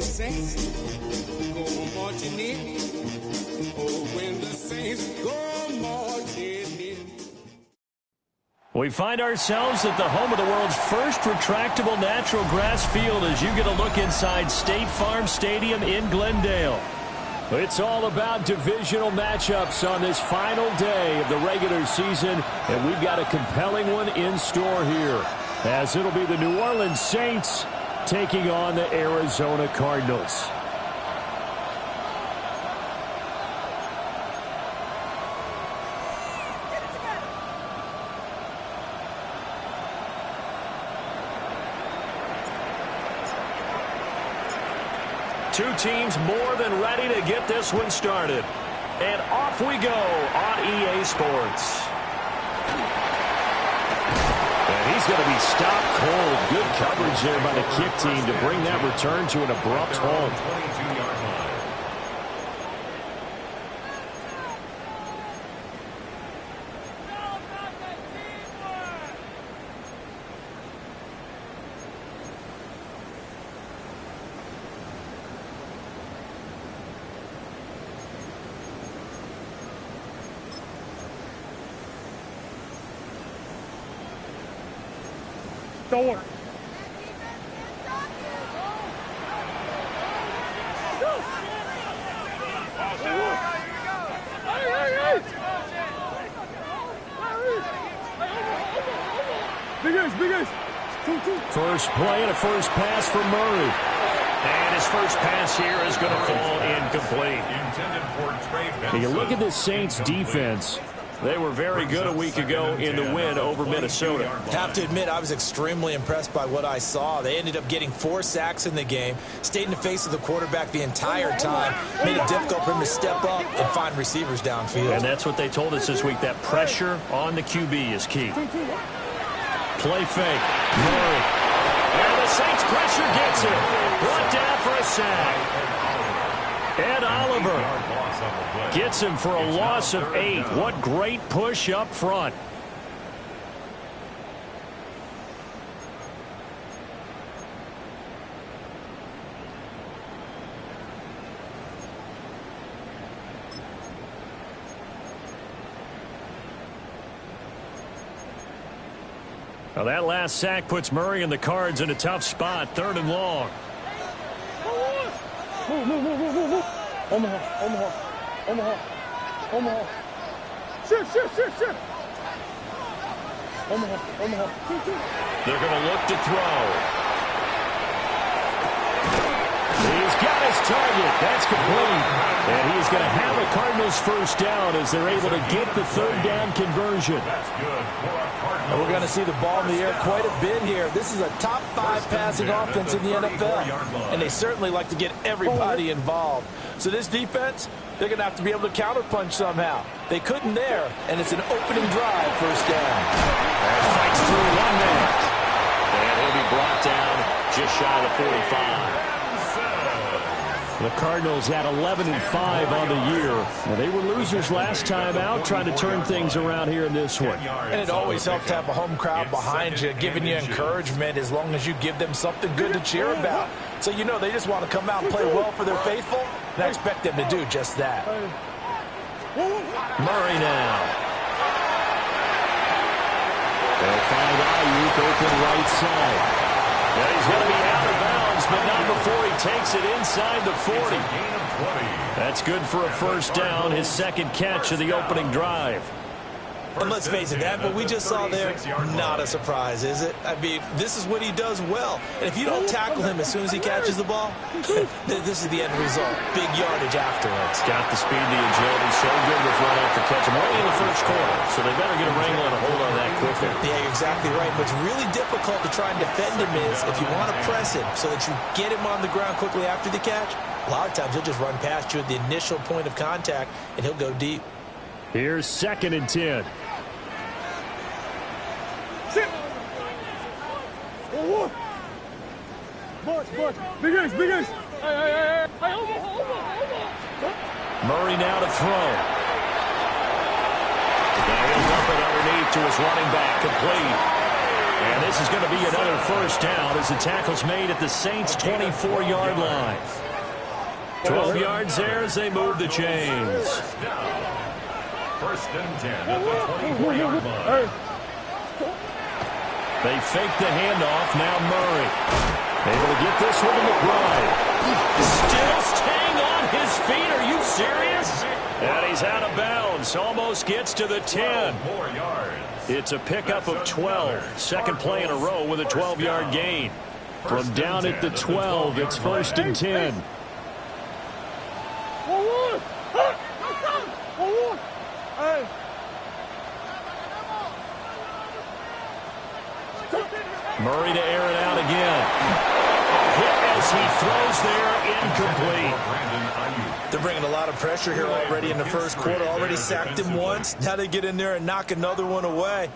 the Saints go marching in. Oh, when the Saints go marching in. We find ourselves at the home of the world's first retractable natural grass field as you get a look inside State Farm Stadium in Glendale. It's all about divisional matchups on this final day of the regular season, and we've got a compelling one in store here, as it'll be the New Orleans Saints taking on the Arizona Cardinals. Two teams more than ready to get this one started. And off we go on EA Sports. And he's going to be stopped cold. Good coverage there by the kick team to bring that return to an abrupt halt. Door. Big Ace. First play and a first pass for Murray. And his first pass here is going to fall incomplete. You look at this Saints defense. They were very good a week ago in the win over Minnesota. Have to admit, I was extremely impressed by what I saw. They ended up getting 4 sacks in the game, stayed in the face of the quarterback the entire time, made it difficult for him to step up and find receivers downfield. And that's what they told us this week, that pressure on the QB is key. Play fake. Murray. And the Saints pressure gets it. Brought down for a sack. Ed Oliver gets him for a loss of 8. What great push up front. Now that last sack puts Murray and the Cards in a tough spot. 3rd and long. Move. Omaha. Shift. Omaha. They're going to look to throw. He's got his target. That's complete. And he's going to have a Cardinals first down as they're able to get the 3rd down conversion. And we're going to see the ball in the air quite a bit here. This is a top 5 passing offense in the NFL. And they certainly like to get everybody involved. So this defense, they're going to have to be able to counterpunch somehow. They couldn't there, and it's an opening drive, first down. And fights through one man. And he'll be brought down just shy of the 45. The Cardinals at 11-5 on the year. Well, they were losers last time out, trying to turn things around here in this one. And it always helps to have a home crowd behind you, giving you encouragement as long as you give them something good to cheer about. So you know they just want to come out and play well for their faithful, and I expect them to do just that. Murray now. They'll find Ayuk open right side. Now he's going to be out of bounds, but not before he takes it inside the 40. That's good for a first down, his second catch of the opening drive. And let's face it, that what we just saw there, not a surprise, is it? I mean, this is what he does well. And if you don't tackle him as soon as he catches the ball, this is the end result. Big yardage afterwards. Got the speed, the agility, so good with run off the catch. I'm only in the first quarter, so they better get a wrangle and a hold on that quickly. Yeah, you're exactly right. What's really difficult to try and defend him is if you want to press him so that you get him on the ground quickly after the catch, a lot of times he'll just run past you at the initial point of contact, and he'll go deep. Here's 2nd and 10. March. Big Ace. Hey, Murray now to throw. Now he'll dump it underneath to his running back. Complete. And this is going to be another first down as the tackle's made at the Saints' 24-yard line. 12 yards there as they move the chains. First and 10 at the 24-yard line. They fake the handoff. Now Murray. Able to get this one to McBride. Still staying on his feet. Are you serious? And he's out of bounds. Almost gets to the 10. It's a pickup of 12. Second play in a row with a 12-yard gain. From down at the 12, it's first and 10. Murray to air it out again. Hit as he throws there, incomplete. They're bringing a lot of pressure here already in the first quarter. Already sacked him once. Now they get in there and knock another one away.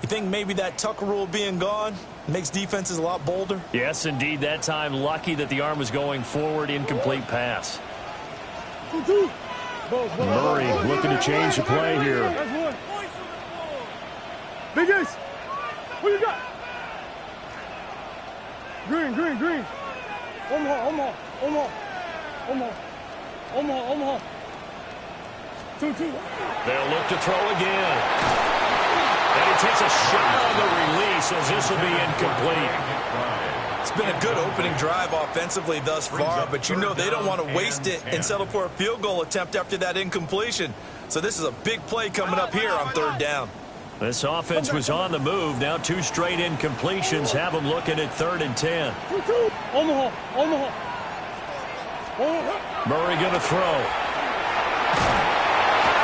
You think maybe that Tucker rule being gone makes defenses a lot bolder? Yes, indeed. That time, lucky that the arm was going forward. Incomplete pass. Murray looking to change the play here. Big Ace, what you got? Green. Omaha. 2-2. They'll look to throw again. And he takes a shot on the release as this will be incomplete. It's been a good opening drive offensively thus far, but you know they don't want to waste it and settle for a field goal attempt after that incompletion. So this is a big play coming up here on third down. This offense was on the move. Now 2 straight incompletions have them looking at 3rd and 10. Omaha. Murray going to throw.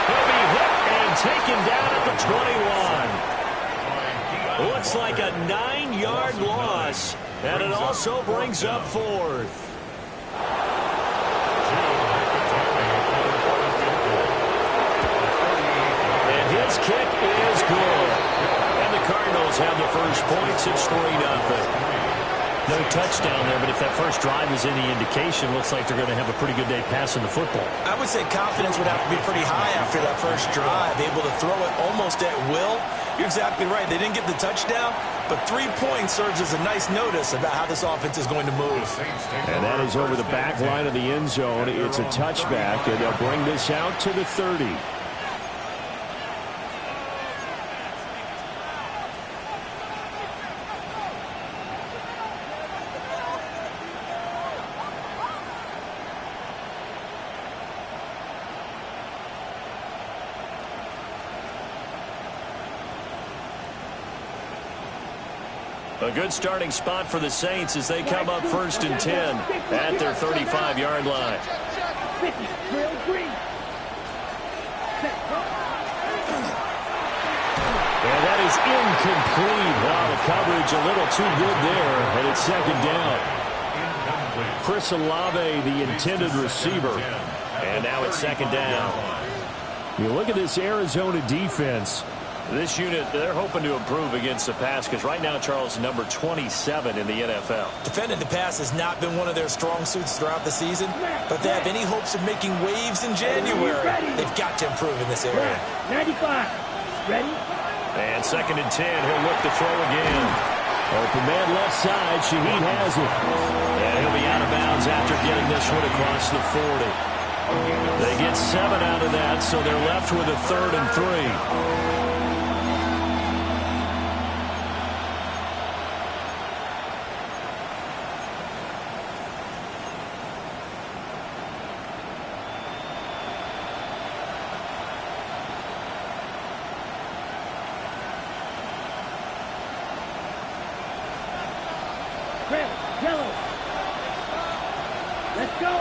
He'll be hit and taken down at the 21. Looks like a 9-yard loss, and it also brings up 4th. His kick is good. And the Cardinals have the first points. It's 3-0. No touchdown there, but if that first drive is any indication, looks like they're going to have a pretty good day passing the football. I would say confidence would have to be pretty high after that first drive. Able to throw it almost at will. You're exactly right. They didn't get the touchdown, but 3 points serves as a nice notice about how this offense is going to move. And that is over the back line of the end zone. It's a touchback, and they'll bring this out to the 30. A good starting spot for the Saints as they come up 1st and 10 at their 35-yard line. And that is incomplete. Wow, the coverage a little too good there, and it's 2nd down. Chris Olave, the intended receiver, and now it's 2nd down. You look at this Arizona defense. This unit, they're hoping to improve against the pass because right now, Charles, number 27 in the NFL. Defending the pass has not been one of their strong suits throughout the season, but they have any hopes of making waves in January. They've got to improve in this area. 95. Ready? And 2nd and 10, he'll look to throw again. Open man left side, Shaheed has it. And he'll be out of bounds after getting this one across the 40. They get 7 out of that, so they're left with a 3rd and 3. Yellow. Let's go.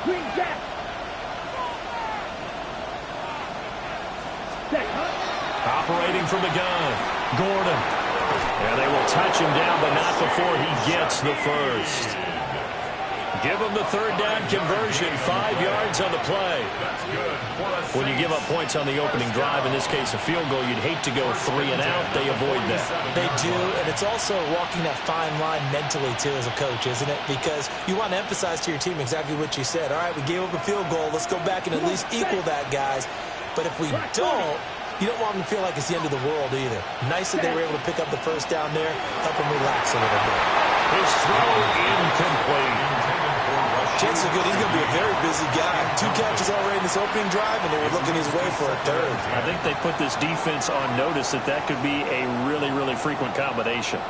Green jack. Operating from the gun, Gordon. And they will touch him down, but not before he gets the first. Give him the 3rd down conversion, 5 yards on the play. When you give up points on the opening drive, in this case a field goal, you'd hate to go 3 and out. They avoid that. They do, and it's also walking that fine line mentally, too, as a coach, isn't it? Because you want to emphasize to your team exactly what you said. All right, we gave up a field goal. Let's go back and at least equal that, guys. But if we don't, you don't want them to feel like it's the end of the world either. Nice that they were able to pick up the first down there, help them relax a little bit. His throw incomplete. Chances are good he's going to be a very busy guy. 2 catches already in this opening drive, and they were looking his way for a third. I think they put this defense on notice that that could be a really, really frequent combination.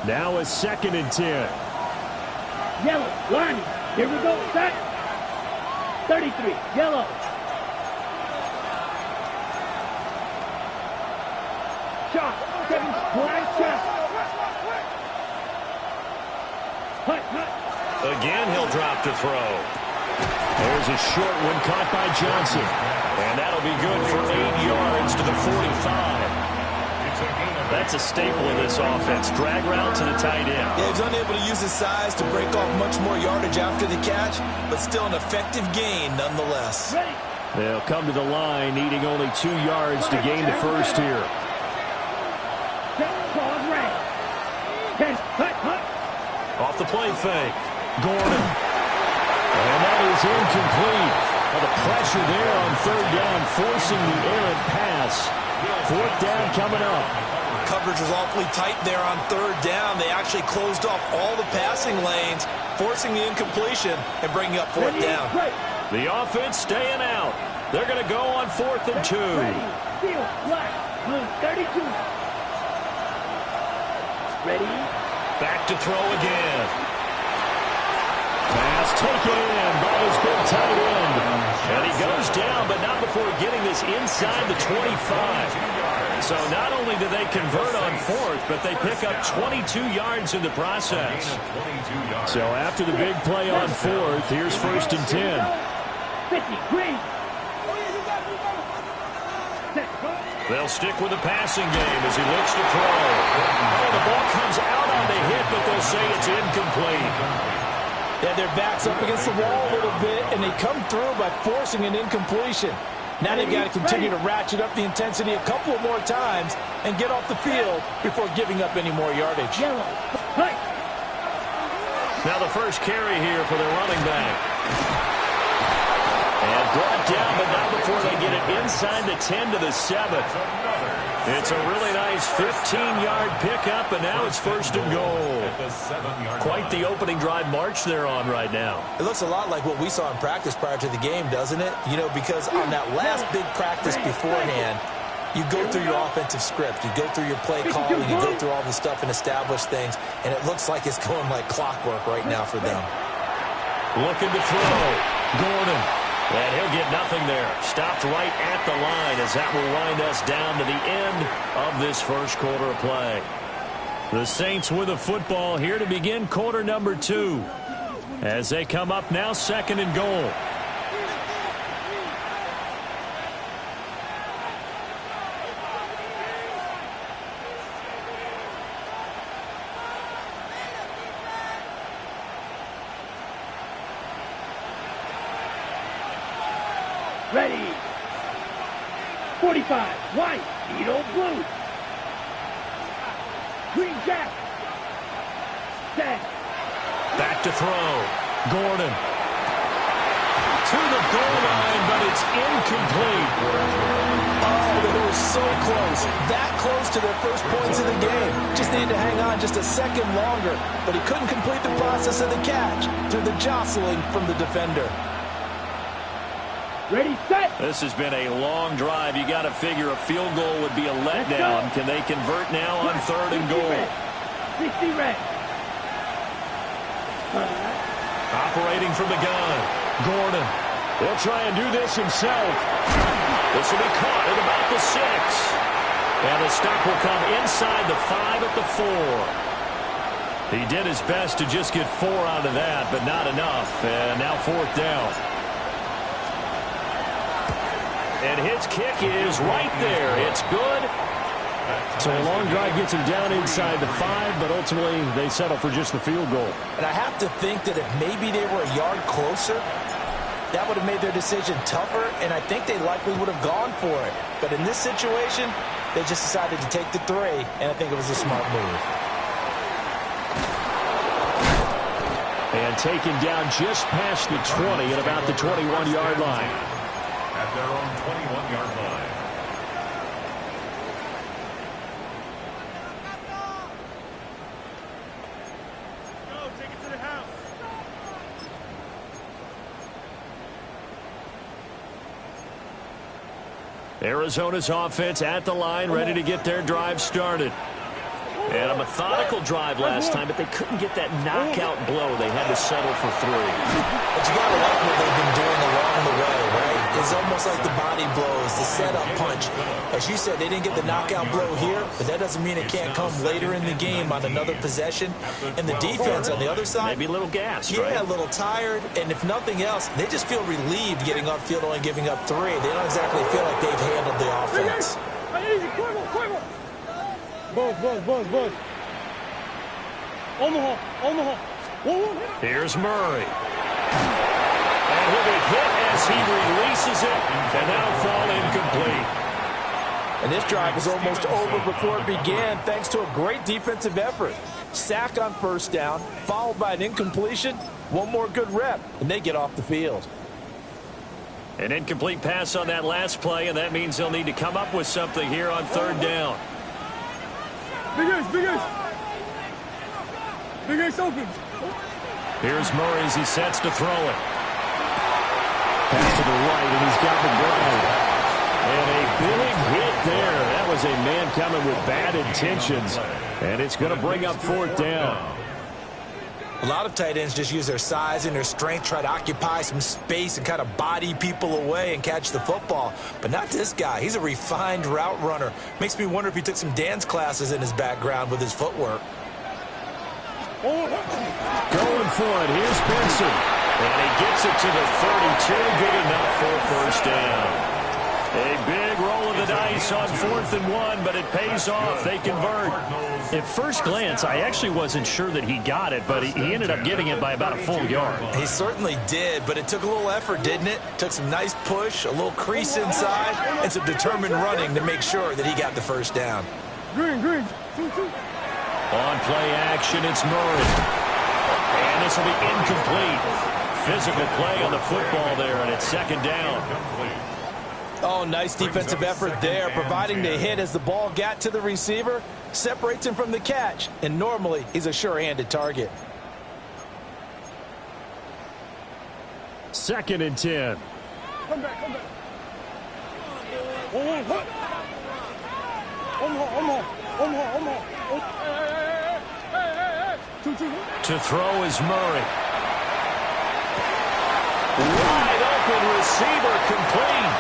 Now a 2nd and 10. Yellow, line. Here we go, set. 33, yellow. Shot, 7, blind shot. Hut, hut. Again, he'll drop to throw. There's a short one caught by Johnson. And that'll be good for 8 yards to the 45. That's a staple of this offense. Drag route to the tight end. Yeah, he was unable to use his size to break off much more yardage after the catch, but still an effective gain nonetheless. Ready. They'll come to the line, needing only 2 yards to gain the first here. Set, pause, red. 10, hut, hut. Off the play fake. Gordon. And that is incomplete. Well, the pressure there on 3rd down, forcing the errant pass. 4th down coming up. Coverage was awfully tight there on 3rd down. They actually closed off all the passing lanes, forcing the incompletion and bringing up 4th down. The offense staying out. They're going to go on 4th and 2. Ready. Field, black, blue, 32. Ready. Back to throw again. Pass taken in by his big tight end. And he goes down, but not before getting this inside the 25. So not only do they convert on 4th, but they pick up 22 yards in the process. So after the big play on 4th, here's 1st and 10. 50, green. They'll stick with the passing game as he looks to throw. Oh, the ball comes out on the hit, but they'll say it's incomplete. Yeah, their backs up against the wall a little bit, and they come through by forcing an incompletion. Now they've got to continue to ratchet up the intensity a couple more times and get off the field before giving up any more yardage. Yellow. Hut. Now the first carry here for the running back. And brought down, but not before they get it inside the 10 to the 7. It's a really nice 15-yard pickup, and now it's 1st and goal. Quite the opening drive march they're on right now. It looks a lot like what we saw in practice prior to the game, doesn't it? You know, because on that last big practice beforehand, you go through your offensive script, you go through your play calling, you go through all the stuff and establish things, and it looks like it's going like clockwork right now for them. Looking to throw. Gordon. And he'll get nothing there. Stopped right at the line as that will wind us down to the end of this first quarter of play. The Saints with the football here to begin quarter number 2. As they come up now, 2nd and goal. Ready. 45, white, Edo blue. Green jack. Set. Back to throw. Gordon. To the goal line, but it's incomplete. Oh, they were so close. That close to their first points of the game. Just needed to hang on just a second longer, but he couldn't complete the process of the catch through the jostling from the defender. Ready, set. This has been a long drive. You got to figure a field goal would be a letdown. Can they convert now on 3rd and goal? 60 red. Operating from the gun. Gordon. He'll try and do this himself. This will be caught at about the 6. And the stop will come inside the 5 at the 4. He did his best to just get 4 out of that, but not enough. And now 4th down. And his kick is right there. It's good. So a long drive gets him down inside the 5, but ultimately they settle for just the field goal. And I have to think that if maybe they were a yard closer, that would have made their decision tougher, and I think they likely would have gone for it. But in this situation, they just decided to take the 3, and I think it was a smart move. And And taken down just past the 20 at about the 21-yard line. At their own 21-yard line. Arizona's offense at the line, ready to get their drive started. And a methodical drive last time, but they couldn't get that knockout blow. They had to settle for 3. But you got to like what they've been doing along the way, right? It's almost like the body blows, the setup punch. As you said, they didn't get the knockout blow here, but that doesn't mean it can't come later in the game on another possession. And the defense on the other side, maybe a little gassed, yeah, right? a little tired. And if nothing else, they just feel relieved getting upfield, only giving up 3. They don't exactly feel like they've handled the offense. Buzz. Omaha. Here's Murray. And he'll be hit as he releases it, and that'll fall incomplete. And this drive was almost over before it began, thanks to a great defensive effort. Sack on first down, followed by an incompletion. One more good rep, and they get off the field. An incomplete pass on that last play, and that means they'll need to come up with something here on 3rd down. Big Ace open. Here's Murray as he sets to throw it. Pass to the right, and he's got McBride. And a big hit there. That was a man coming with bad intentions. And it's going to bring up 4th down. A lot of tight ends just use their size and their strength, try to occupy some space and kind of body people away and catch the football. But not this guy. He's a refined route runner. Makes me wonder if he took some dance classes in his background with his footwork. Going for it. Here's Benson. And he gets it to the 32. Good enough for a 1st down. A big roll of the dice on 4th and 1, but it pays off. They convert. At first glance, I actually wasn't sure that he got it, but he ended up getting it by about a full yard. He certainly did, but it took a little effort, didn't it? Took some nice push, a little crease inside, and some determined running to make sure that he got the 1st down. Green. On play action, it's Murray. And this will be incomplete. Physical play on the football there, and it's 2nd down. Oh, nice defensive effort there, providing the hit as the ball got to the receiver, separates him from the catch, and normally he's a sure-handed target. 2nd and 10. Come back. Omaha. Hey. To throw is Murray. Wide open receiver, complete.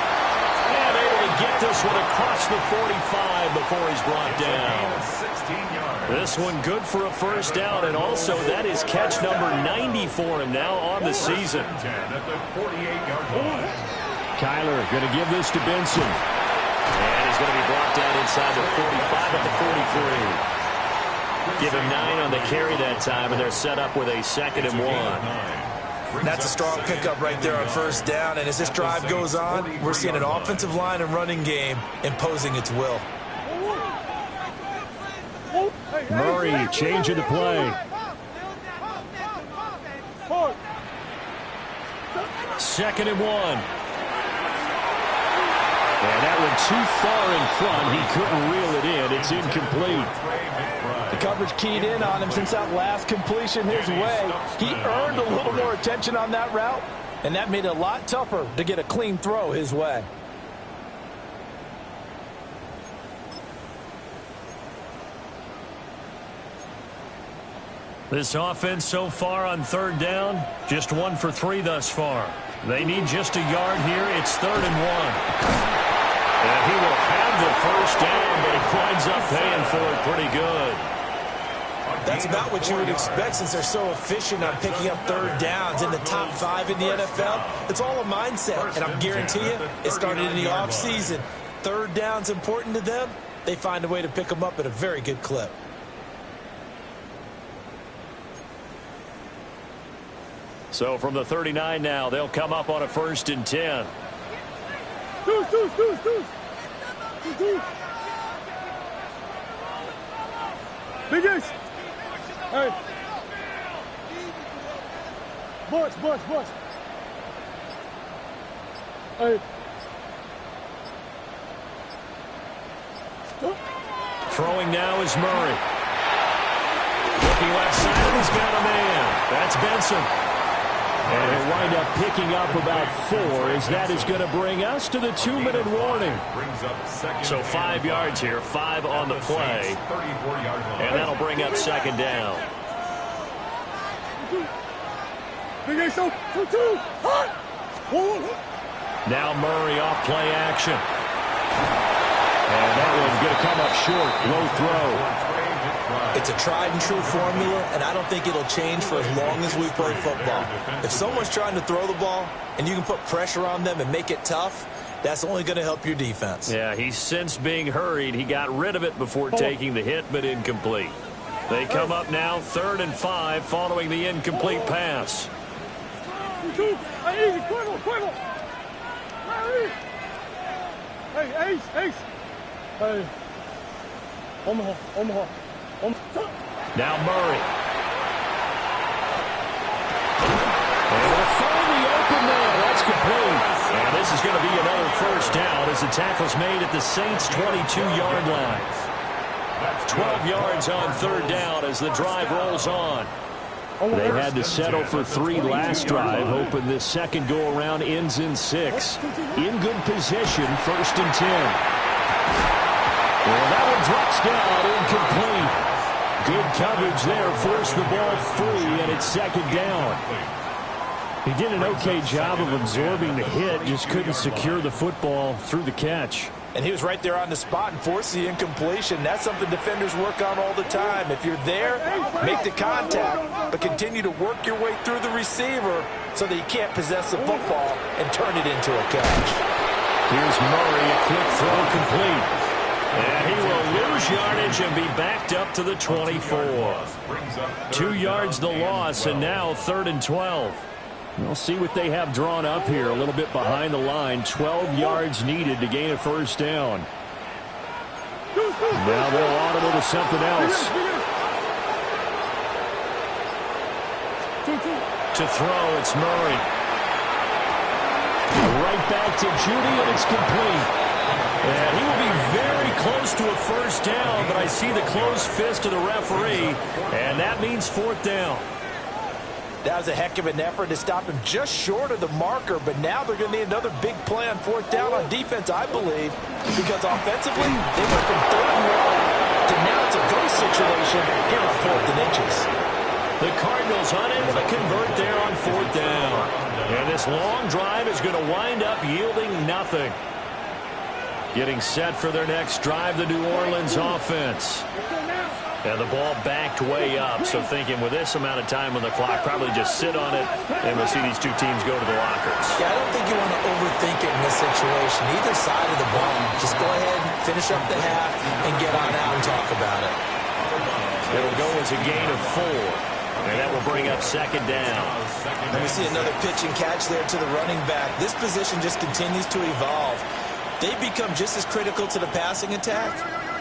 And able to get this one across the 45 before he's brought down. 16 yards. This one good for a 1st down, and also that is catch number 90 for him now on the season. 10 at the 48-yard line. Kyler going to give this to Benson. And he's going to be brought down inside the 45 at the 43. Give him 9 on the carry that time, and they're set up with a 2nd and 1. That's a strong pickup right there on 1st down, and as this drive goes on, we're seeing an offensive line and running game imposing its will. Murray changing the play. 2nd and 1. And that one too far in front. He couldn't reel it in. It's incomplete. The coverage keyed in on him since that last completion his way. He earned a little more attention on that route, and that made it a lot tougher to get a clean throw his way. This offense so far on 3rd down, just 1 for 3 thus far. They need just a yard here. It's 3rd and 1. And he will have the 1st down, but he winds up paying for it pretty good. That's about what you would expect since they're so efficient on picking up 3rd downs in the top 5 in the NFL. It's all a mindset, and I'm guarantee you it started in the offseason. 3rd down's important to them. They find a way to pick them up at a very good clip. So from the 39 now, they'll come up on a 1st and 10. Deuce. Big Ace. Hey. Bunch. Hey. Throwing now is Murray. Looking left side, he's got a man. That's Benson. And he'll wind up picking up about 4, as that is going to bring us to the 2-minute warning. So 5 yards here, 5 on the play. And that'll bring up second down. Now Murray off play action. And that one's going to come up short. Low throw. It's a tried-and-true formula, and I don't think it'll change for as long as we play football. If someone's trying to throw the ball and you can put pressure on them and make it tough, that's only going to help your defense. Yeah, he's since being hurried. He got rid of it before taking the hit, but incomplete. They come up now 3rd and 5 following the incomplete pass. Hey, Ace. Hey. Omaha. Now Murray. And they'll find the open man. That's complete. And this is going to be another first down as the tackle's made at the Saints' 22-yard line. 12 yards on 3rd down as the drive rolls on. They had to settle for 3 last drive, hoping this second go-around ends in 6. In good position, 1st and 10. Well, that one drops down, incomplete. Good coverage there, forced the ball free, and it's second down. He did an okay job of absorbing the hit, just couldn't secure the football through the catch. And he was right there on the spot and forced the incompletion. That's something defenders work on all the time. If you're there, make the contact, but continue to work your way through the receiver so that you can't possess the football and turn it into a catch. Here's Murray, a quick throw complete. And he will lose yardage and be backed up to the 24. 2 yards the loss, and now 3rd and 12. We'll see what they have drawn up here a little bit behind the line. 12 yards needed to gain a first down. Now they'll audible to something else. To throw, it's Murray. Right back to Judy, and it's complete. And he will be very close to a first down, but I see the closed fist of the referee, and that means 4th down. That was a heck of an effort to stop him just short of the marker, but now they're going to need another big play on 4th down on defense, I believe, because offensively, they went from 3rd and 1 to now it's a go situation here on 4th and inches. The Cardinals unable to convert there on 4th down. And this long drive is going to wind up yielding nothing. Getting set for their next drive, the New Orleans offense. And the ball backed way up, so thinking with this amount of time on the clock, probably just sit on it, and we'll see these two teams go to the lockers. Yeah, I don't think you want to overthink it in this situation. Either side of the ball, just go ahead, finish up the half, and get on out and talk about it. It'll go as a gain of 4, and that will bring up second down. And we see another pitch and catch there to the running back. This position just continues to evolve. They become just as critical to the passing attack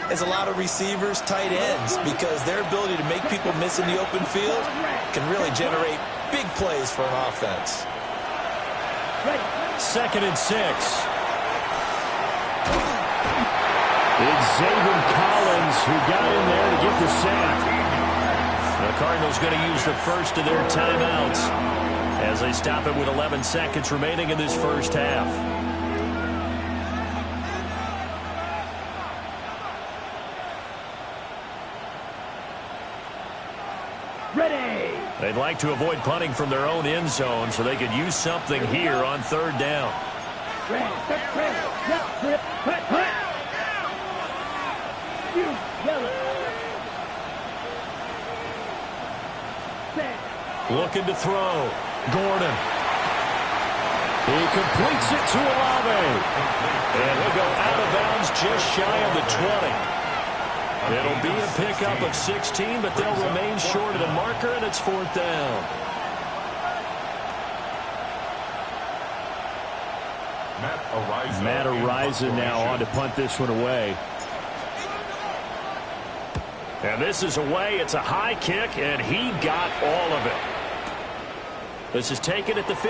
as a lot of receivers, tight ends, because their ability to make people miss in the open field can really generate big plays for an offense. 2nd and 6. It's Zaven Collins who got in there to get the sack. The Cardinals going to use the first of their timeouts as they stop it with 11 seconds remaining in this first half. Ready. They'd like to avoid punting from their own end zone so they could use something here on 3rd down. Looking to throw. Gordon. He completes it to Olave. And he'll go out of bounds just shy of the 20. It'll be a pickup of 16, but they'll remain short of the marker, and it's 4th down. Matt Araiza now on to punt this one away. And this is away. It's a high kick, and he got all of it. This is taken at the 15.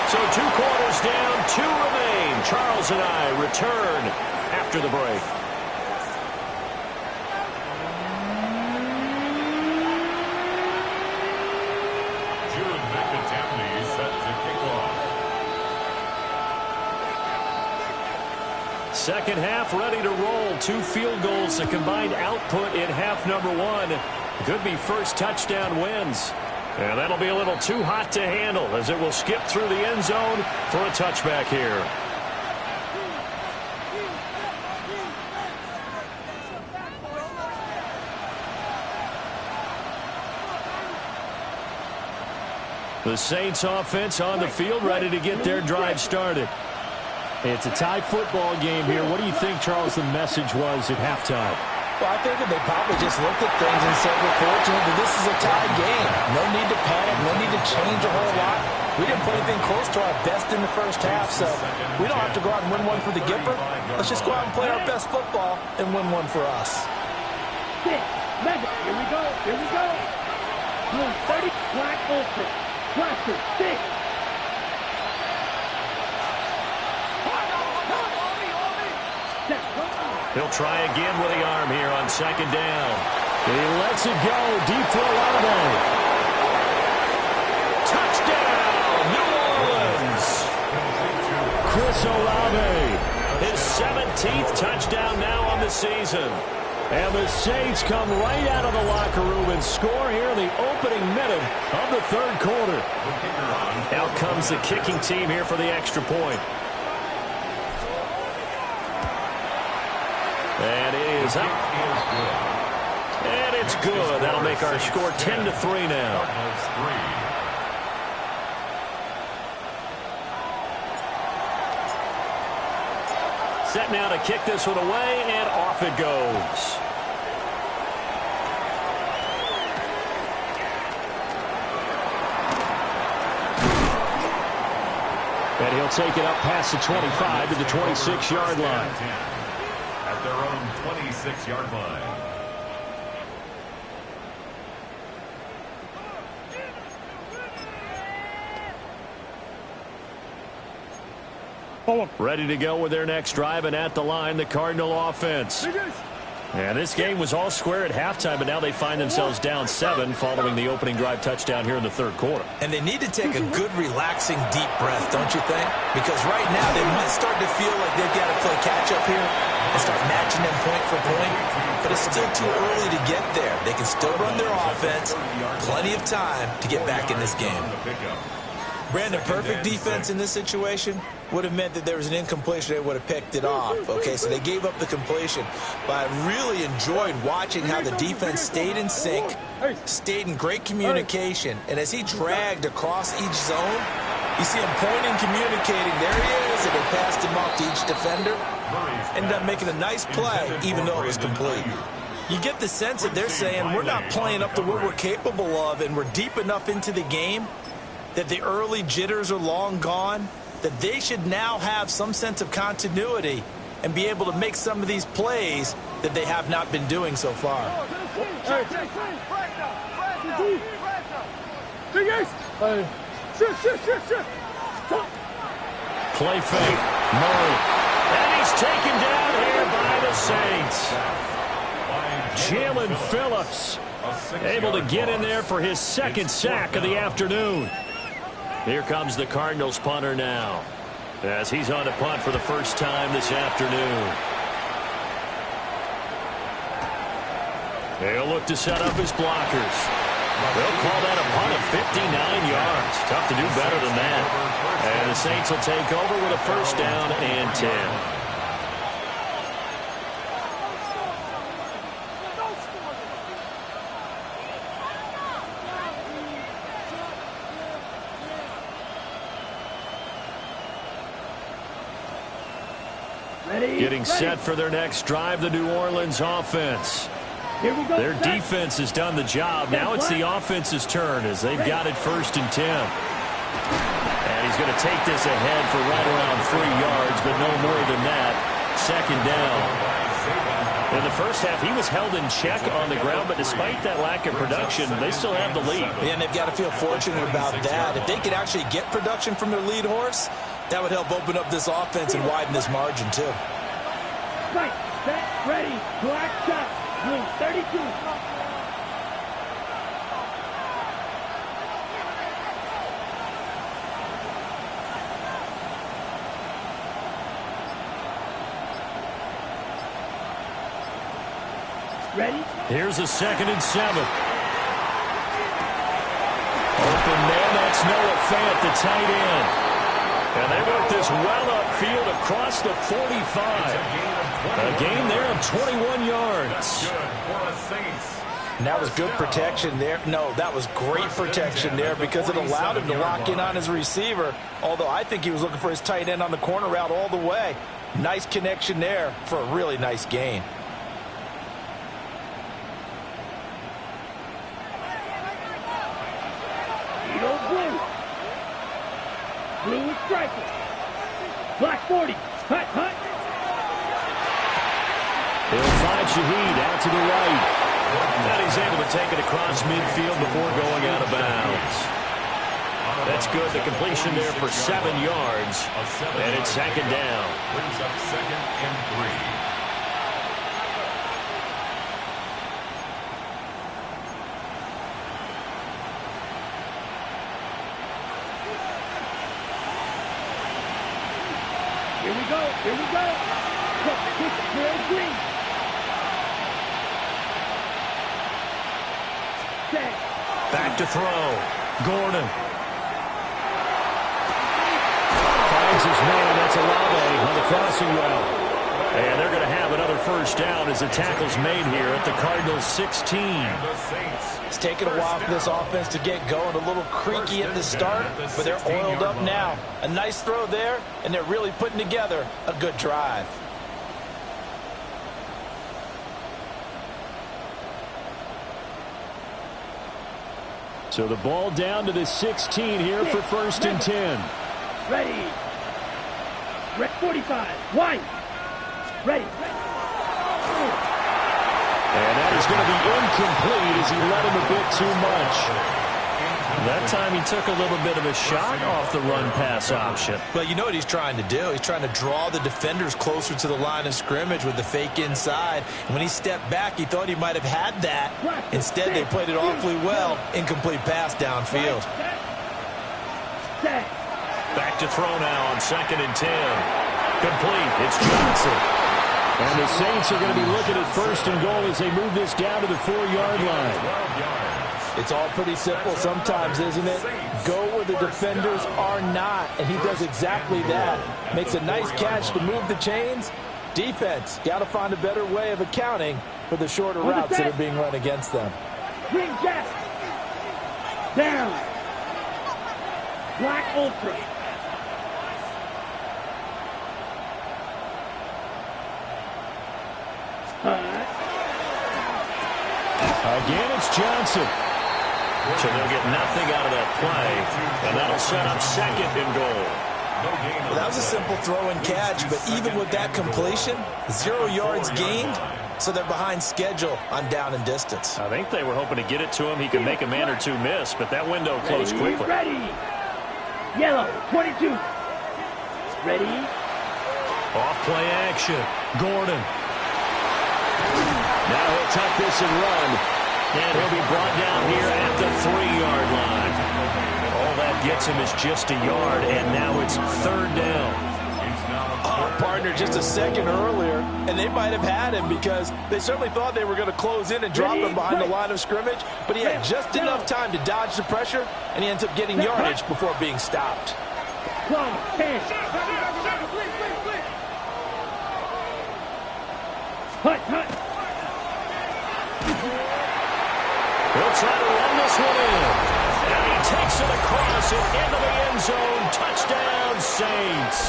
So 2 quarters down, 2 remain. Charles and I return after the break. Jude McAtamney set to kick off. Second half ready to roll. 2 field goals, the combined output in half number 1. Could be first touchdown wins. And that'll be a little too hot to handle as it will skip through the end zone for a touchback here. The Saints offense on the field ready to get their drive started. It's a tie football game here. What do you think, Charles, the message was at halftime? Well, I think that they probably just looked at things and said, we're fortunate that this is a tie game. No need to panic, no need to change a whole lot. We didn't put anything close to our best in the first half, so we don't have to go out and win one for the Gipper. Let's just go out and play our best football and win one for us. 6, 11, here we go, here we go. Blue 30, black open, cluster 6. He'll try again with the arm here on second down. He lets it go. Deep throw Olave. Touchdown, New Orleans. Chris Olave. His 17th touchdown now on the season. And the Saints come right out of the locker room and score here in the opening minute of the third quarter. Out comes the kicking team here for the extra point. And it is up. And it's good. That'll make our score 10-3 now. Set now to kick this one away, and off it goes. And he'll take it up past the 25 to the 26-yard line. At their own 26-yard line. Ready to go with their next drive, and at the line, the Cardinal offense. And this game was all square at halftime, but now they find themselves down 7 following the opening drive touchdown here in the third quarter. And they need to take a good, relaxing, deep breath, don't you think? Because right now they might start to feel like they've got to play catch-up here and start matching them point for point. But it's still too early to get there. They can still run their offense. Plenty of time to get back in this game. Brandon, perfect defense in this situation would have meant that there was an incompletion. They would have picked it off. Okay, so they gave up the completion. But I really enjoyed watching how the defense stayed in sync, stayed in great communication. And as he dragged across each zone, you see him pointing, communicating. There he is, and they passed him off to each defender. Ended up making a nice play, even though it was complete. You get the sense that they're saying we're not playing up to what we're capable of, and we're deep enough into the game that the early jitters are long gone, that they should now have some sense of continuity and be able to make some of these plays that they have not been doing so far. Play fake. Murray. And he's taken down here by the Saints. Jalen Phillips able to get in there for his second sack of the afternoon. Here comes the Cardinals punter now, as he's on to punt for the first time this afternoon. They'll look to set up his blockers. They'll call that a punt of 59 yards. Tough to do better than that. And the Saints will take over with a first down and 10. Getting set for their next drive, the New Orleans offense. Their defense has done the job. Now it's the offense's turn as they've got it 1st and 10. And he's going to take this ahead for right around 3 yards, but no more than that. Second down. In the first half, he was held in check on the ground, but despite that lack of production, they still have the lead. And they've got to feel fortunate about that. If they could actually get production from their lead horse, that would help open up this offense and widen this margin, too. Right, set, ready, black shot, blue, 32. Ready? Here's a 2nd and 7. Open man, that's Noah Fant, the tight end. And they work this well upfield across the 45. A gain there of 21 yards. And that was good protection there. No, that was great protection there because it allowed him to lock in on his receiver, although I think he was looking for his tight end on the corner route all the way. Nice connection there for a really nice gain. Blue is striking. Black 40. Hut, hut. He'll find Shaheed out to the right. And he's able to take it across midfield before going out of bounds. That's good. The completion there for 7 yards. And it's 2nd down. Brings up 2nd and 3. Here we go. Here we go. Very green. Set. Back to throw. Gordon. Finds his man. That's Olave on the crossing route. And they're going to have another 1st down as the tackle's made here at the Cardinals' 16. It's taken a while for this offense to get going. A little creaky at the start, but they're oiled up now. A nice throw there, and they're really putting together a good drive. So the ball down to the 16 here for 1st and 10. Ready. Red 45. Wide. Ready. And that is going to be incomplete as he let him a bit too much. That time he took a little bit of a shot off the run pass option. But you know what he's trying to do? He's trying to draw the defenders closer to the line of scrimmage with the fake inside. And when he stepped back, he thought he might have had that. Instead, they played it awfully well. Incomplete pass downfield. Back to throw now on 2nd and 10. Complete. It's Johnson. And the Saints are going to be looking at 1st and goal as they move this down to the 4-yard line. It's all pretty simple sometimes, isn't it? Go where the defenders are not, and he does exactly that. Makes a nice catch to move the chains. Defense, got to find a better way of accounting for the shorter routes that are being run against them. Green jet. Down. Black ultra. Again, it's Johnson. So they'll get nothing out of that play, and that'll set up 2nd and goal. Well, that was a simple throw and catch, but even with that completion, 0 yards gained, so they're behind schedule on down and distance. I think they were hoping to get it to him. He could make a man or two miss, but that window closed quickly. Ready. Yellow, 22. Ready. Off play action. Gordon. Now he'll tuck this and run. And he'll be brought down here at the 3-yard line. All that gets him is just a yard, and now it's 3rd down. Partner just a second earlier, and they might have had him because they certainly thought they were going to close in and drop him behind the line of scrimmage, but he had just enough time to dodge the pressure, and he ends up getting yardage before being stopped. Hut. He'll try to run this one in. And he takes it across and into the end zone. Touchdown, Saints.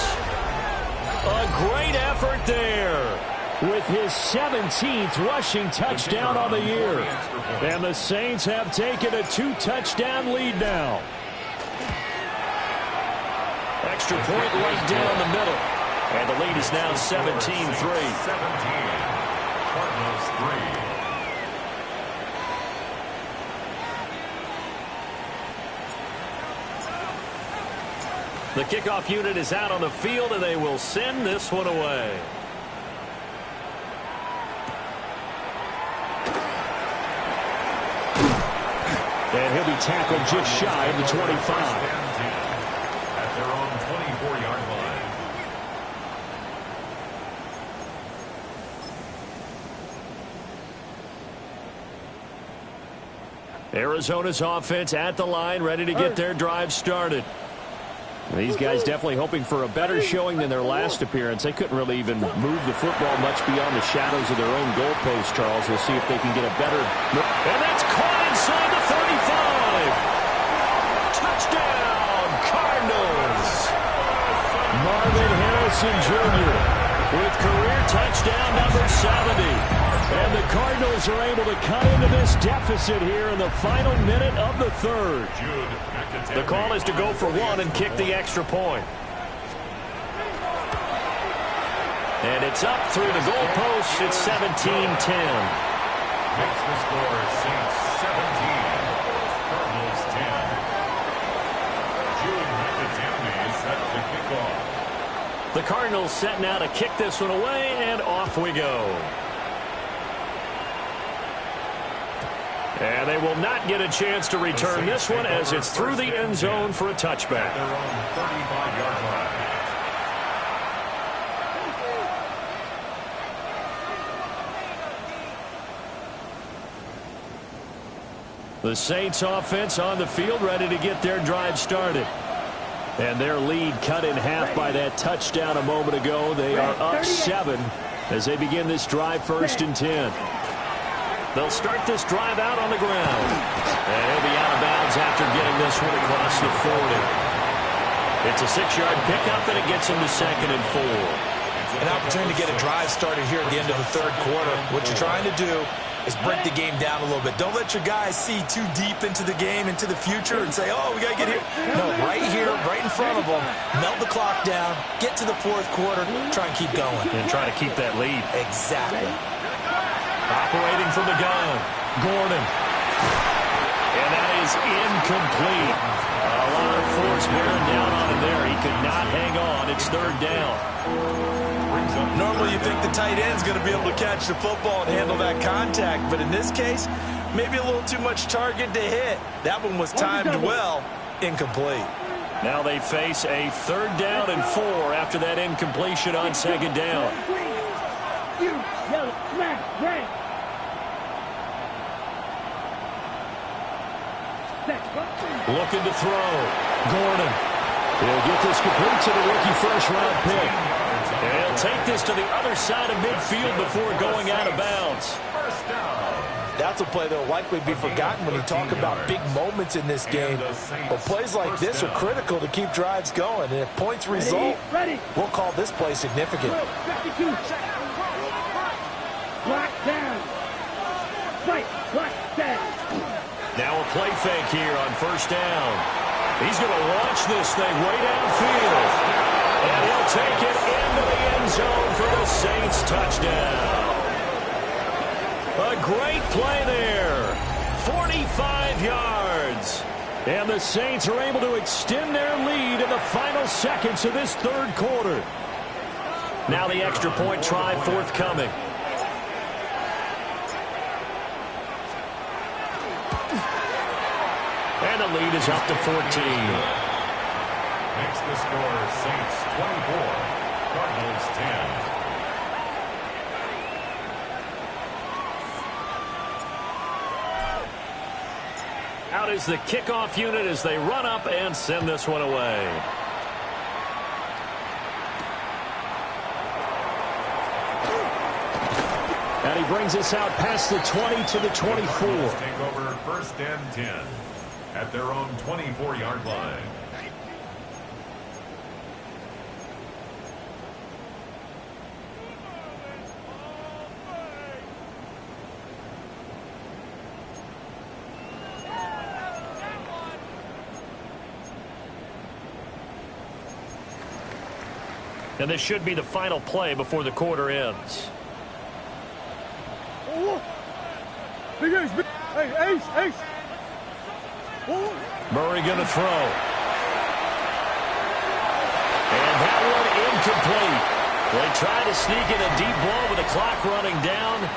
A great effort there with his 17th rushing touchdown on the year. And the Saints have taken a 2-touchdown lead now. Extra point right down the middle. And the lead is now 17-3. Cardinals 3. The kickoff unit is out on the field, and they will send this one away. And he'll be tackled just shy of the 25. At their own 24-yard line. Arizona's offense at the line, ready to get their drive started. These guys definitely hoping for a better showing than their last appearance. They couldn't really even move the football much beyond the shadows of their own goalpost, Charles. We'll see if they can get a better look. And that's caught inside the 35. Touchdown, Cardinals. Marvin Harrison Jr. with career touchdown number 70. And the Cardinals are able to cut into this deficit here in the final minute of the third. The call is to go for one and kick the extra point. And it's up through the goalpost. It's 17-10. Makes the score Saints 17, Cardinals 10. Jude McAtamney is set to kick off. The Cardinals setting out to kick this one away, and off we go. And they will not get a chance to return this one as it's through the end zone for a touchback. Their own 35-yard line. The Saints offense on the field ready to get their drive started. And their lead cut in half by that touchdown a moment ago. They are up 7 as they begin this drive 1st and 10. They'll start this drive out on the ground. And he'll be out of bounds after getting this one across the 40. It's a 6-yard pickup, and it gets him to 2nd and 4. An opportunity to get a drive started here at the end of the third quarter. What you're trying to do is break the game down a little bit. Don't let your guys see too deep into the game, into the future, and say, oh, we got to get here. No, right here, right in front of them, melt the clock down, get to the fourth quarter, try and keep going. And try to keep that lead. Exactly. Operating from the gun, Gordon. And that is incomplete. A lot of force bearing down on him there. He could not hang on. It's 3rd down. Normally you think the tight end's going to be able to catch the football and handle that contact, but in this case, maybe a little too much target to hit. That one was timed well, incomplete. Now they face a 3rd down and 4 after that incompletion on 2nd down. Looking to throw. Gordon. He'll get this complete to the rookie first-round pick. And he'll take this to the other side of midfield before going out of bounds. That's a play that will likely be forgotten when you talk about big moments in this game. But plays like this are critical to keep drives going. And if points result, we'll call this play significant. Black down. Fight. Black down. Now a play fake here on 1st down. He's going to launch this thing way downfield. And he'll take it into the end zone for the Saints touchdown. A great play there. 45 yards. And the Saints are able to extend their lead in the final seconds of this third quarter. Now the extra point try forthcoming. And the lead is up to 14. Makes the score Saints 24, Cardinals 10. Out is the kickoff unit as they run up and send this one away. And he brings us out past the 20 to the 24. Take over 1st and 10 at their own 24-yard line. And this should be the final play before the quarter ends. Big ace, big. Hey, ace. Murray going to throw. And that one incomplete. They try to sneak in a deep ball with the clock running down,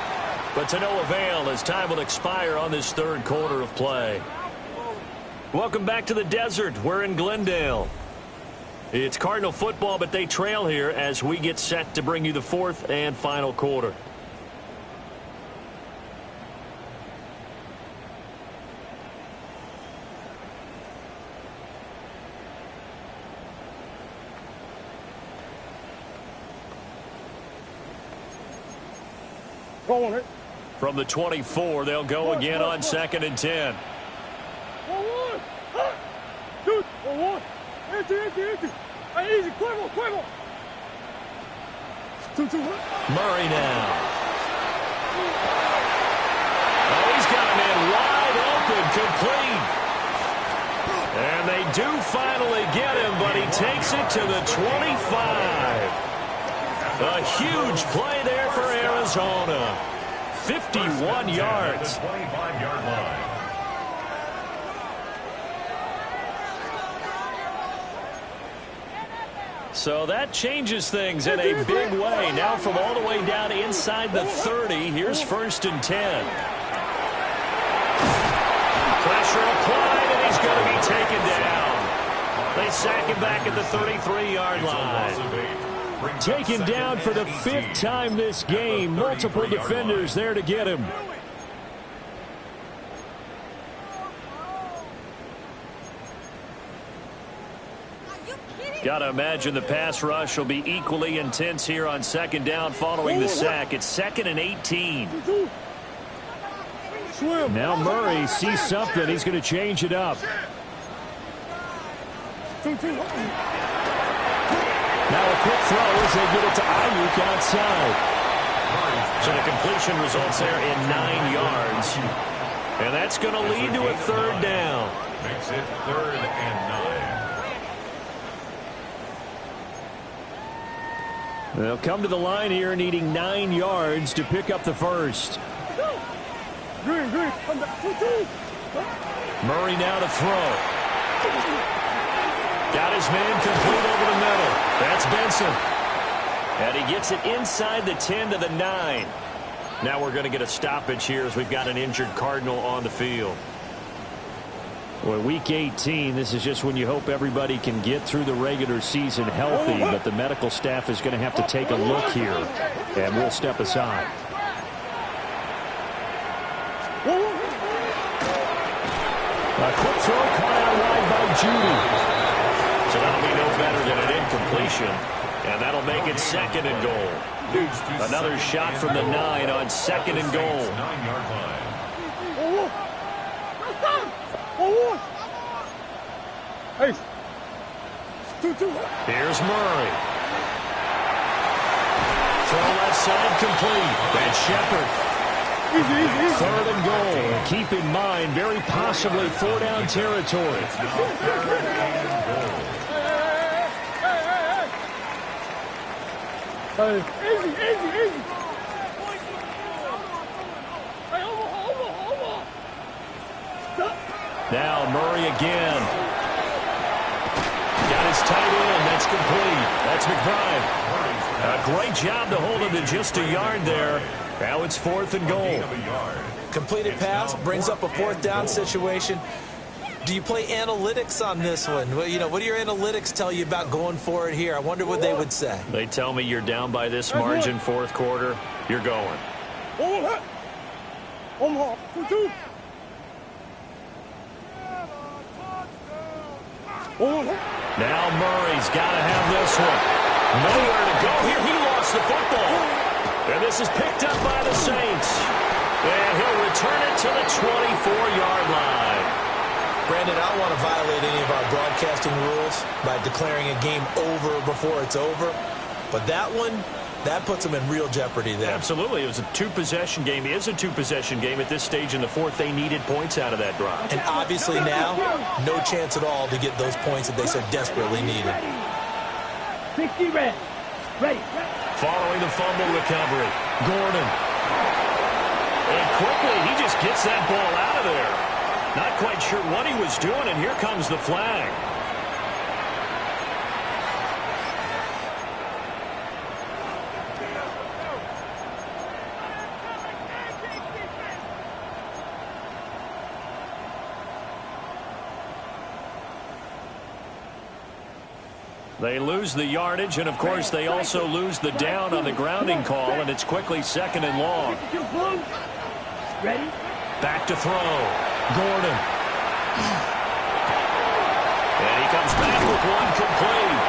but to no avail as time will expire on this third quarter of play. Welcome back to the desert. We're in Glendale. It's Cardinal football, but they trail here as we get set to bring you the fourth and final quarter. From the 24, they'll go again on 2nd and 10. Easy, quick. Murray now. Oh, he's got a man wide open, complete. And they do finally get him, but he takes it to the 25. A huge play there for Arizona. 51 yards. 25-yard line. So that changes things in a big way. Now from all the way down inside the 30, here's 1st and 10. Pressure applied, and he's going to be taken down. They sack him back at the 33-yard line. Taken down for the 5th time this game. Multiple defenders there to get him. Got to imagine the pass rush will be equally intense here on 2nd down following the sack. It's 2nd and 18. Now Murray sees something. He's going to change it up. Now a quick throw as they get it to Ayuk outside. So the completion results there in 9 yards. And that's going to lead to a 3rd down. Makes it 3rd and 9. They'll come to the line here needing 9 yards to pick up the first. Murray now to throw. Got his man complete over the middle. That's Benson. And he gets it inside the 10 to the 9. Now we're going to get a stoppage here as we've got an injured Cardinal on the field. Well, week 18, this is just when you hope everybody can get through the regular season healthy, but the medical staff is going to have to take a look here, and we'll step aside. A quick throw caught out wide by Judy. So that'll be no better than an incompletion, and that'll make it 2nd and goal. Another shot from the 9 on 2nd and goal. 9-yard line. Here's Murray. Throw left side complete. And Shepard. 3rd and goal. Keep in mind, very possibly 4-down territory. Easy. Now Murray again. Got his tight end. That's complete. That's McBride. A great job to hold him to just a yard there. Now it's 4th and goal. Completed pass brings up a 4th down situation. Do you play analytics on this one? Well, what do your analytics tell you about going for it here? I wonder what they would say. They tell me you're down by this margin 4th quarter. You're going. Now Murray's got to have this one. Nowhere to go here. He lost the football. And this is picked up by the Saints. And he'll return it to the 24-yard line. Brandon, I don't want to violate any of our broadcasting rules by declaring a game over before it's over. But that one, that puts them in real jeopardy there. Absolutely. It was a 2-possession game. It is a 2-possession game at this stage in the 4th. They needed points out of that drive. And obviously now, no chance at all to get those points that they so desperately needed. 60 ready. Ready. Following the fumble recovery, Gordon. And quickly, he just gets that ball out of there. Not quite sure what he was doing, and here comes the flag. They lose the yardage, and, of course, they also lose the down on the grounding call, and it's quickly second and long. Ready? Back to throw. Gordon. And he comes back with one complete.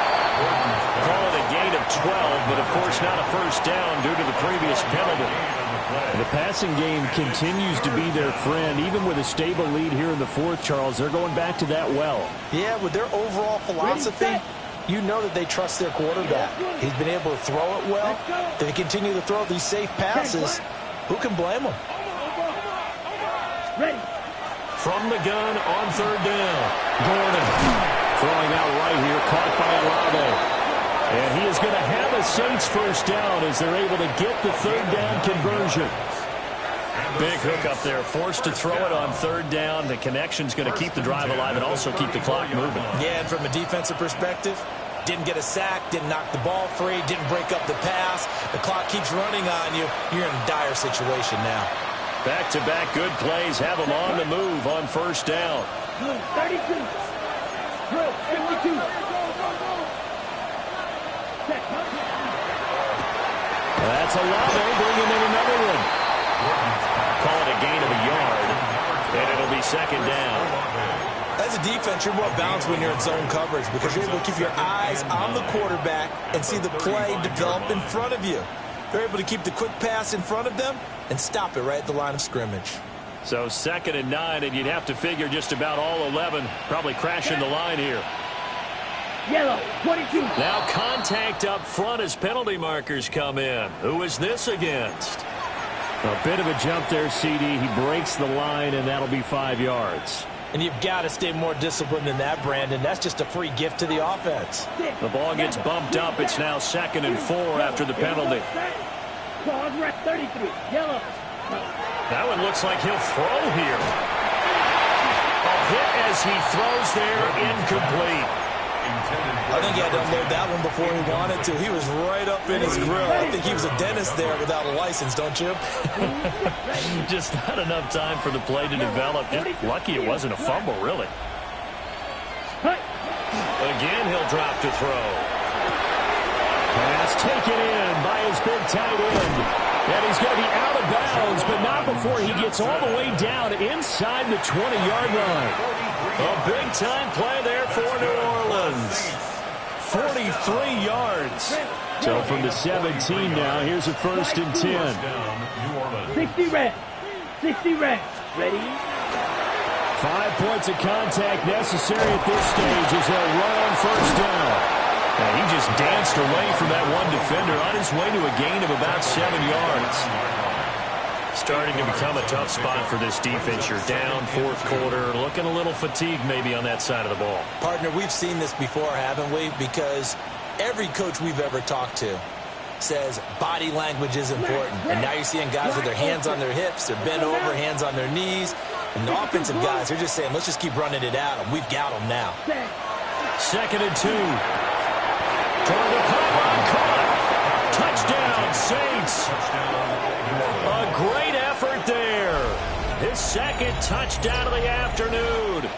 Call it a gain of 12, but, of course, not a first down due to the previous penalty. The passing game continues to be their friend. Even with a stable lead here in the fourth, Charles, they're going back to that well. Yeah, with their overall philosophy, you know that they trust their quarterback. He's been able to throw it well. They continue to throw these safe passes. Who can blame them? Ready. From the gun on third down. Gordon throwing out right here, caught by Olave. And he is going to have a Saints first down as they're able to get the third down conversion. Big hook up there, forced to throw it on third down. The connection's going to keep the drive alive and also keep the clock moving. Yeah, and from a defensive perspective, didn't get a sack, didn't knock the ball free, didn't break up the pass. The clock keeps running on you. You're in a dire situation now. Back-to-back good plays have them on the move on first down. 32. 52. That's Olave bringing in another one. Call it a gain of a yard, and it'll be second down. As a defense, you're more balanced when you're in zone coverage because you're able to keep your eyes on the quarterback and see the play develop in front of you. They're able to keep the quick pass in front of them and stop it right at the line of scrimmage. So 2nd and 9, and you'd have to figure just about all 11 probably crashing the line here. Yellow, 22. Now contact up front as penalty markers come in. Who is this against? A bit of a jump there, CD. He breaks the line, and that'll be 5 yards. And you've got to stay more disciplined than that, Brandon. That's just a free gift to the offense. The ball gets bumped up. It's now 2nd and 4 after the penalty. 33. Yellow. That one looks like he'll throw here. A hit as he throws there, incomplete. I think he had to unload that one before he wanted to. He was right up in his grill. I think he was a dentist there without a license, don't you? Just not enough time for the play to develop. Just lucky it wasn't a fumble, really. Again, he'll drop to throw. Pass taken in by his big tight end. And he's going to be out of bounds, but not before he gets all the way down inside the 20-yard line. A big-time play there for New Orleans. 43 yards. So from the 17 now, here's a 1st and 10. 60 red. 60 red. Ready? 5 points of contact necessary at this stage as they'll run on first down. And he just danced away from that one defender on his way to a gain of about 7 yards. Starting to become a tough spot for this defense. You're down 4th quarter, looking a little fatigued maybe on that side of the ball. Partner, we've seen this before, haven't we? Because every coach we've ever talked to says body language is important. And now you're seeing guys with their hands on their hips, they're bent over, hands on their knees. And the offensive guys, they're just saying, let's just keep running it at them. We've got them now. 2nd and 2. Toward the pylon, caught. Touchdown, Saints. A great effort there. His 2nd touchdown of the afternoon.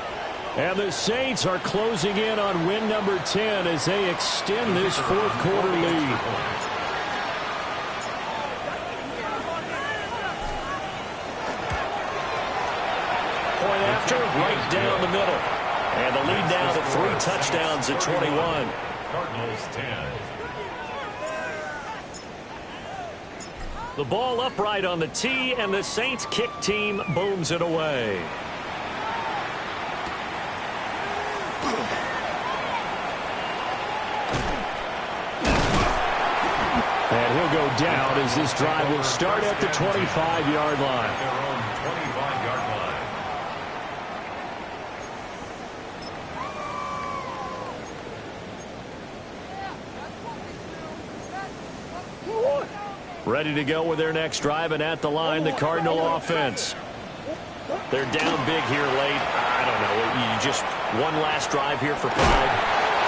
And the Saints are closing in on win number 10 as they extend this 4th quarter lead. Point after, right down the middle. And the lead now to 3 touchdowns at 21. Cardinals 10. The ball upright on the tee, and the Saints kick team booms it away. And he'll go down as this drive will start at the 25-yard line. Their own 25-yard line. Ready to go with their next drive, and at the line, the Cardinal offense. They're down big here late. I don't know. You just one last drive here for pride.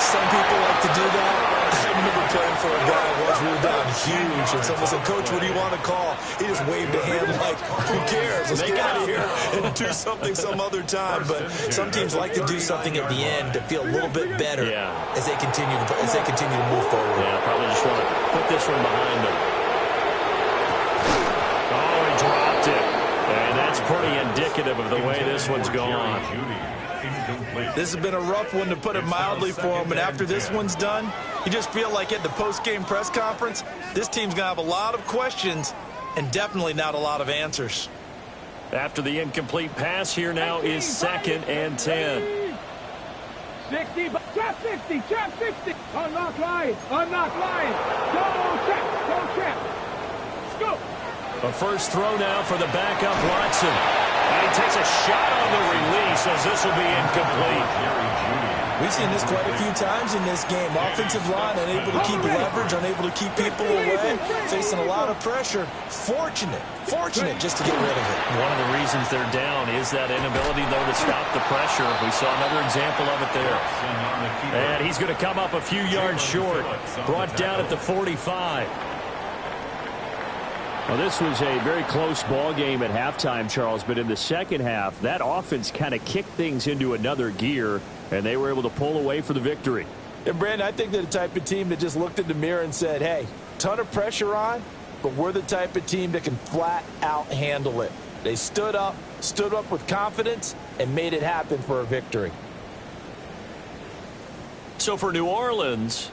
Some people like to do that. I remember playing for a guy once. We were down huge, and someone said, "Coach, what do you want to call?" He just waved a hand like, "Who cares? Let's get out of here and do something some other time." But some teams like to do something at the end to feel a little bit better as they continue to move forward. Yeah, probably just want to put this one behind them. Oh, he dropped it. And that's pretty indicative of the way this one's gone. This has been a rough one, to put it mildly, for him. And after this one's done, you just feel like at the post-game press conference, this team's going to have a lot of questions and definitely not a lot of answers. After the incomplete pass, here now is 2nd and 10. 60, trap 60, trap 60. Unlock line, Go check. Scoop. A first throw now for the backup Watson. And he takes a shot on the release as this will be incomplete. We've seen this quite a few times in this game. Offensive line unable to keep leverage, unable to keep people away, facing a lot of pressure. Fortunate just to get rid of it. One of the reasons they're down is that inability, though, to stop the pressure. We saw another example of it there. And he's going to come up a few yards short. Brought down at the 45. Well, this was a very close ball game at halftime, Charles, but in the second half, that offense kind of kicked things into another gear, and they were able to pull away for the victory. And, Brandon, I think they're the type of team that just looked in the mirror and said, hey, ton of pressure on, but we're the type of team that can flat out handle it. They stood up with confidence, and made it happen for a victory. So for New Orleans,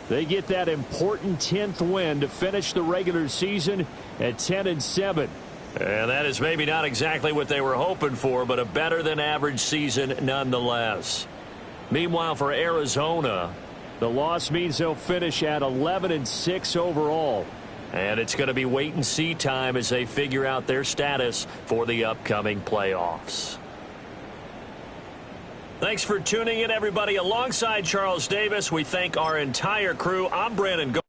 they get that important 10th win to finish the regular season at 10-7. And that is maybe not exactly what they were hoping for, but a better-than-average season nonetheless. Meanwhile, for Arizona, the loss means they'll finish at 11-6 overall. And it's going to be wait-and-see time as they figure out their status for the upcoming playoffs. Thanks for tuning in, everybody. Alongside Charles Davis, we thank our entire crew. I'm Brandon Go.